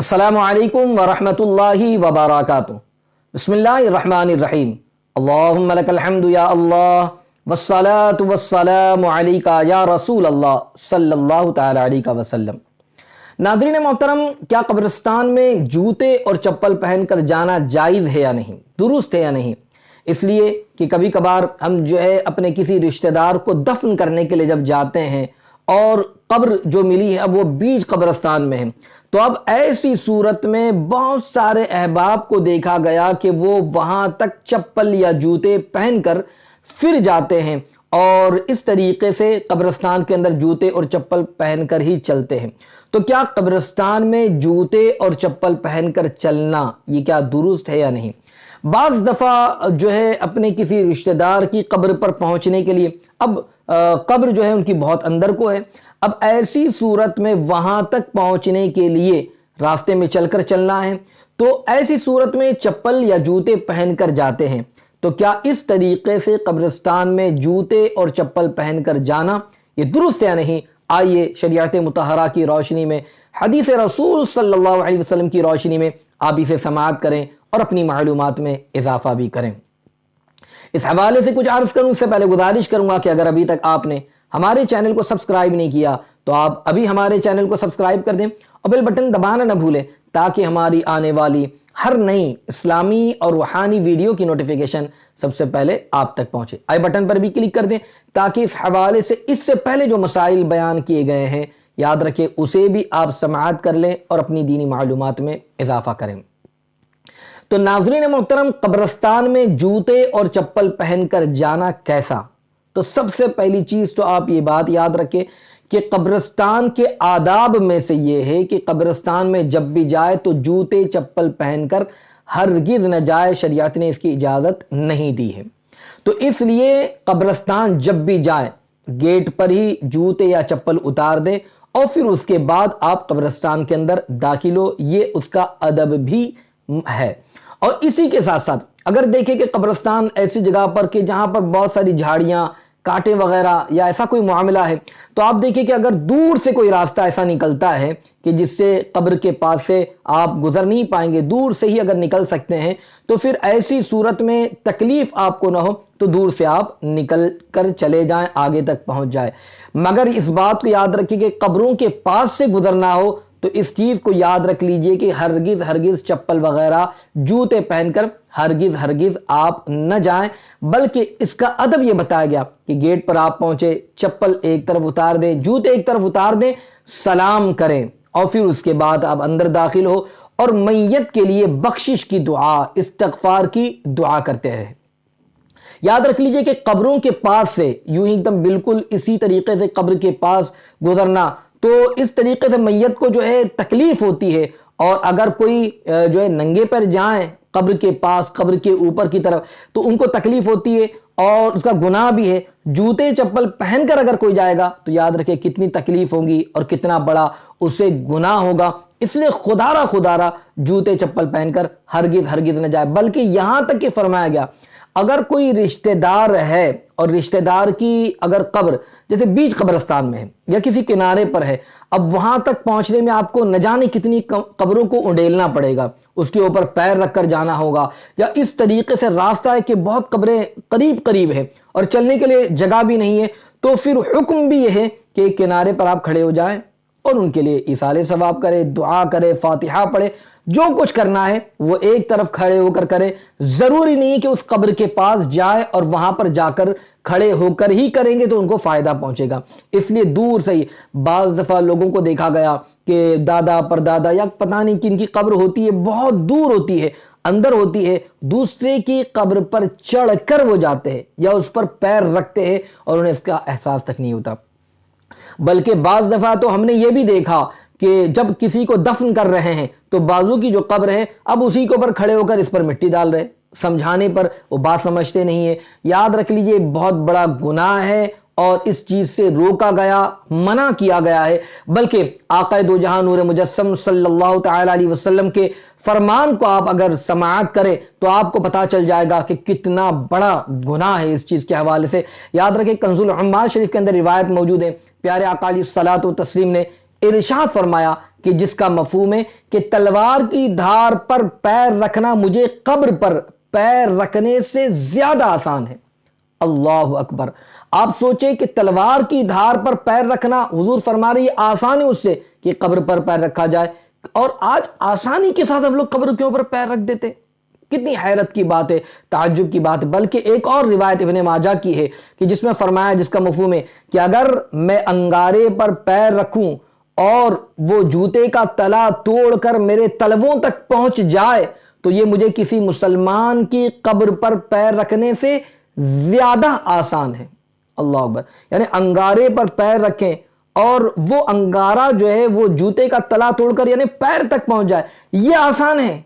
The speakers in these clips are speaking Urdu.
السلام علیکم ورحمۃ اللہ وبرکاتہ۔ بسم اللہ الرحمن الرحیم۔ اللہم لک الحمد یا اللہ والصلاة والسلام علیکہ یا رسول اللہ صلی اللہ تعالی علیہ وسلم۔ ناظرین محترم، کیا قبرستان میں جوتے اور چپل پہن کر جانا جائز ہے یا نہیں، درست ہے یا نہیں؟ اس لیے کہ کبھی کبھار ہم اپنے کسی رشتہ دار کو دفن کرنے کے لیے جب جاتے ہیں اور قبر جو ملی ہے اب وہ بیچ قبرستان میں ہے، تو اب ایسی صورت میں بہت سارے احباب کو دیکھا گیا کہ وہ وہاں تک چپل یا جوتے پہن کر پھر جاتے ہیں اور اس طریقے سے قبرستان کے اندر جوتے اور چپل پہن کر ہی چلتے ہیں۔ تو کیا قبرستان میں جوتے اور چپل پہن کر چلنا یہ کیا درست ہے یا نہیں؟ بعض دفعہ اپنے کسی رشتہ دار کی قبر پر پہنچنے کے لیے اب قبر ان کی بہت اندر کو ہے، اب ایسی صورت میں وہاں تک پہنچنے کے لیے راستے میں چل کر چلنا ہے، تو ایسی صورت میں چپل یا جوتے پہن کر جاتے ہیں، تو کیا اس طریقے سے قبرستان میں جوتے اور چپل پہن کر جانا یہ درست ہے یا نہیں؟ آئیے شریعت مطہرہ کی روشنی میں، حدیث رسول صلی اللہ علیہ وسلم کی روشنی میں آپ اسے سماعت کریں اور اپنی معلومات میں اضافہ بھی کریں۔ اس حوالے سے کچھ عرض کروں، اس سے پہلے گزارش کروں گا کہ اگر ابھی تک آپ نے ہمارے چینل کو سبسکرائب نہیں کیا تو آپ ابھی ہمارے چینل کو سبسکرائب کر دیں اور بیل بٹن دبانا نہ بھولیں تاکہ ہماری آنے والی ہر نئی اسلامی اور روحانی ویڈیو کی نوٹیفیکیشن سب سے پہلے آپ تک پہنچے۔ آئی بٹن پر بھی کلک کر دیں تاکہ اس حوالے سے اس سے پہلے جو مسائل بیان کیے گئے ہیں یاد رکھیں اسے بھی آپ سماعت کر لیں اور اپنی دینی معلومات میں اضافہ کریں۔ تو ناظرین محترم، قبرستان میں جوتے اور چپل پہن کر جانا کیسا؟ تو سب سے پہلی چیز تو آپ یہ بات یاد رکھیں کہ قبرستان کے آداب میں سے یہ ہے کہ قبرستان میں جب بھی جائے تو جوتے چپل پہن کر ہرگز نہ جائے، شریعت نے اس کی اجازت نہیں دی ہے۔ تو اس لیے قبرستان جب بھی جائے گیٹ پر ہی جوتے یا چپل اتار دے اور پھر اس کے بعد آپ قبرستان کے اندر داخل ہو، یہ اس کا ادب بھی ہے۔ اور اسی کے ساتھ ساتھ اگر دیکھیں کہ قبرستان ایسی جگہ پر کہ جہاں پر بہت ساری جھاڑیاں، کانٹے وغیرہ یا ایسا کوئی معاملہ ہے، تو آپ دیکھیں کہ اگر دور سے کوئی راستہ ایسا نکلتا ہے کہ جس سے قبر کے پاس سے آپ گزر نہیں پائیں گے، دور سے ہی اگر نکل سکتے ہیں تو پھر ایسی صورت میں تکلیف آپ کو نہ ہو تو دور سے آپ نکل کر چلے جائیں، آگے تک پہنچ جائے۔ مگر اس بات کو یاد رکھیں کہ قبروں کے پاس سے گزرنا ہو تو اس چیز کو یاد رکھ لیجئے کہ ہرگز چپل وغیرہ جوتے پہن کر ہرگز آپ نہ جائیں، بلکہ اس کا ادب یہ بتایا گیا کہ گیٹ پر آپ پہنچے، چپل ایک طرف اتار دیں، جوتے ایک طرف اتار دیں، سلام کریں اور پھر اس کے بعد آپ اندر داخل ہو اور میت کے لیے بخشش کی دعا، استغفار کی دعا کرتے رہے۔ یاد رکھ لیجئے کہ قبروں کے پاس سے یوں ہی ایک دم بالکل اسی طریقے سے قبر کے پاس گزرنا تو اس طریقے سے میت کو تکلیف ہوتی ہے، اور اگر کوئی ننگے پر جائیں قبر کے پاس، قبر کے اوپر کی طرف، تو ان کو تکلیف ہوتی ہے اور اس کا گناہ بھی ہے۔ جوتے چپل پہن کر اگر کوئی جائے گا تو یاد رکھے کتنی تکلیف ہوگی اور کتنا بڑا اسے گناہ ہوگا، اس لیے خدا را جوتے چپل پہن کر ہرگز نہ جائے۔ بلکہ یہاں تک کہ فرمایا گیا اگر کوئی رشتہ دار ہے اور رشتہ دار کی اگر قبر جیسے بیچ قبرستان میں ہے یا کسی کنارے پر ہے، اب وہاں تک پہنچنے میں آپ کو نہ جانے کتنی قبروں کو اڈیلنا پڑے گا، اس کے اوپر پیر رکھ کر جانا ہوگا، یا اس طریقے سے راستہ ہے کہ بہت قبریں قریب ہے اور چلنے کے لیے جگہ بھی نہیں ہے، تو پھر حکم بھی یہ ہے کہ کنارے پر آپ کھڑے ہو جائیں اور ان کے لیے ایصال ثواب کرے، دعا کرے، فاتحہ پڑھے، جو کچھ کرنا ہے وہ ایک طرف کھڑے ہو کر کرے۔ ضروری نہیں کہ اس قبر کے پاس جائے اور وہاں پر جا کر کھڑے ہو کر ہی کریں گے تو ان کو فائدہ پہنچے گا، اس لیے دور سے ہی۔ بعض دفعہ لوگوں کو دیکھا گیا کہ دادا پردادا یا پتہ نہیں کن کی قبر ہوتی ہے، بہت دور ہوتی ہے، اندر ہوتی ہے، دوسرے کی قبر پر چڑھ کر وہ جاتے ہیں یا اس پر پیر رکھتے ہیں اور انہیں اس کا احساس تک نہیں ہوتا۔ بلکہ بعض دفعہ تو ہم نے یہ بھی دیکھا کہ جب کسی کو دفن کر رہے ہیں تو بازو کی جو قبر ہے اب اسی کے اوپر کھڑے ہو کر اس پر مٹی ڈال رہے، سمجھانے پر وہ بات سمجھتے نہیں ہے۔ یاد رکھ لیجئے بہت بڑا گناہ ہے اور اس چیز سے روکا گیا، منع کیا گیا ہے، بلکہ آقا دو جہاں نور مجسم صلی اللہ تعالی علیہ وسلم کے فرمان کو آپ اگر سماعت کریں تو آپ کو پتا چل جائے گا کہ کتنا بڑا گناہ ہے اس چیز کے حوالے سے۔ یاد رکھیں کنز العمال شریف کے اندر روایت موجود ہے، پیارے آقا علیہ الصلوۃ والتسلیم نے ارشاد فرمایا کہ جس کا مفہوم ہے کہ تلوار کی دھار پر پیر رکھنا مجھے قبر پر پیر رکھنے سے زیادہ آسان ہے۔ اللہ اکبر۔ آپ سوچیں کہ تلوار کی دھار پر پیر رکھنا، حضور فرما رہی ہے آسان ہے اس سے کہ قبر پر پیر رکھا جائے، اور آج آسانی کے ساتھ ہم لوگ قبر کے اوپر پیر رکھ دیتے۔ کتنی حیرت کی بات ہے، تعجب کی بات ہے۔ بلکہ ایک اور روایت ابن ماجہ کی ہے کہ جس میں فرمایا، جس کا مفہوم ہے کہ اگر میں انگارے پر پیر رکھوں اور وہ جوتے کا تلا توڑ کر میرے تلووں تک پہنچ جائے تو یہ مجھے کسی مسلمان کی قبر پر پیر رکھنے سے زیادہ آسان ہے۔ اللہ اکبر۔ یعنی انگارے پر پیر رکھیں اور وہ انگارہ جو ہے وہ جوتے کا تلا توڑ کر یعنی پیر تک پہنچ جائے، یہ آسان ہے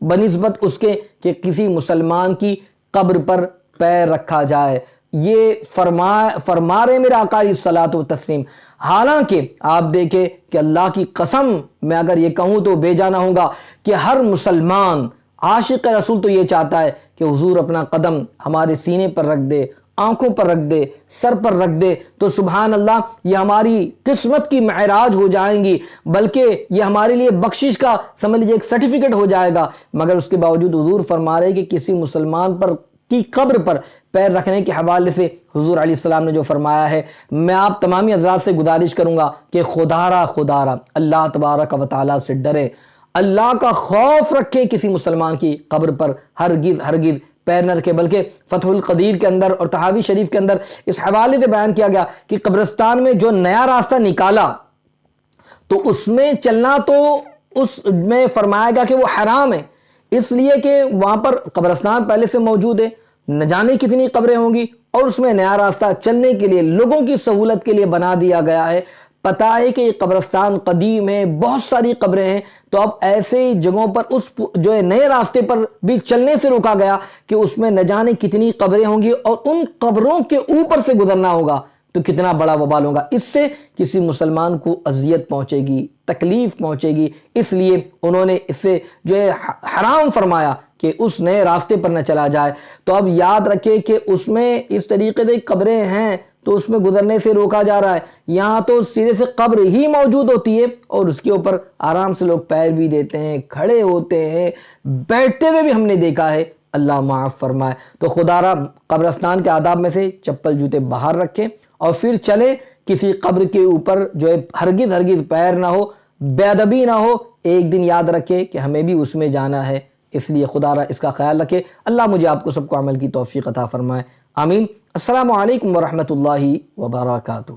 بنسبت اس کے کہ کسی مسلمان کی قبر پر پیر رکھا جائے۔ یہ فرما رہے میرے آقا علیہ الصلوۃ والتسلیم۔ حالانکہ آپ دیکھیں کہ اللہ کی قسم میں اگر یہ کہوں تو بے جانا ہوگا کہ ہر مسلمان عاشق رسول تو یہ چاہتا ہے کہ حضور اپنا قدم ہمارے سینے پر رکھ دے، آنکھوں پر رکھ دے، سر پر رکھ دے، تو سبحان اللہ یہ ہماری قسمت کی معراج ہو جائیں گی، بلکہ یہ ہمارے لیے بخشش کا سمجھ لیجیے ایک سرٹیفکیٹ ہو جائے گا۔ مگر اس کے باوجود حضور فرما رہے کہ کسی مسلمان پر کی قبر پر پیر رکھنے کے حوالے سے حضور علیہ السلام نے جو فرمایا ہے، میں آپ تمامی حضرات سے گزارش کروں گا کہ خدا را اللہ تبارک و تعالیٰ سے ڈرے، اللہ کا خوف رکھے، کسی مسلمان کی قبر پر ہرگز پیر نہ رکھے۔ بلکہ فتح القدیر کے اندر اور طحاوی شریف کے اندر اس حوالے سے بیان کیا گیا کہ قبرستان میں جو نیا راستہ نکالا تو اس میں چلنا تو اس میں فرمایا گیا کہ وہ حرام ہے، اس لیے کہ وہاں پر قبرستان پہلے سے موجود ہے، نہ جانے کتنی قبریں ہوں گی، اور اس میں نیا راستہ چلنے کے لیے لوگوں کی سہولت کے لیے بنا دیا گیا ہے۔ پتہ ہے کہ یہ قبرستان قدیم ہے، بہت ساری قبریں ہیں، تو اب ایسے جگہوں پر اس جو ہے نئے راستے پر بھی چلنے سے روکا گیا کہ اس میں نہ جانے کتنی قبریں ہوں گی، اور ان قبروں کے اوپر سے گزرنا ہوگا تو کتنا بڑا وبال ہوگا، اس سے کسی مسلمان کو اذیت پہنچے گی، تکلیف پہنچے گی، اس لیے انہوں نے اس سے جو ہے حرام فرمایا کہ اس نئے راستے پر نہ چلا جائے۔ تو اب یاد رکھے کہ اس میں اس طریقے سے قبریں ہیں تو اس میں گزرنے سے روکا جا رہا ہے، یہاں تو سرے سے قبر ہی موجود ہوتی ہے اور اس کے اوپر آرام سے لوگ پیر بھی دیتے ہیں، کھڑے ہوتے ہیں، بیٹھتے ہوئے بھی ہم نے دیکھا ہے، اللہ معاف فرمائے۔ تو خدا را قبرستان کے آداب میں سے چپل جوتے باہر رکھیں اور پھر چلے، کسی قبر کے اوپر جو ہے ہرگز پیر نہ ہو، بے ادبی نہ ہو۔ ایک دن یاد رکھے کہ ہمیں بھی اس میں جانا ہے، اس لیے خدا را اس کا خیال رکھے۔ اللہ مجھے آپ کو سب کو عمل کی توفیق عطا فرمائے، آمین۔ السلام علیکم ورحمۃ اللہ وبرکاتہ۔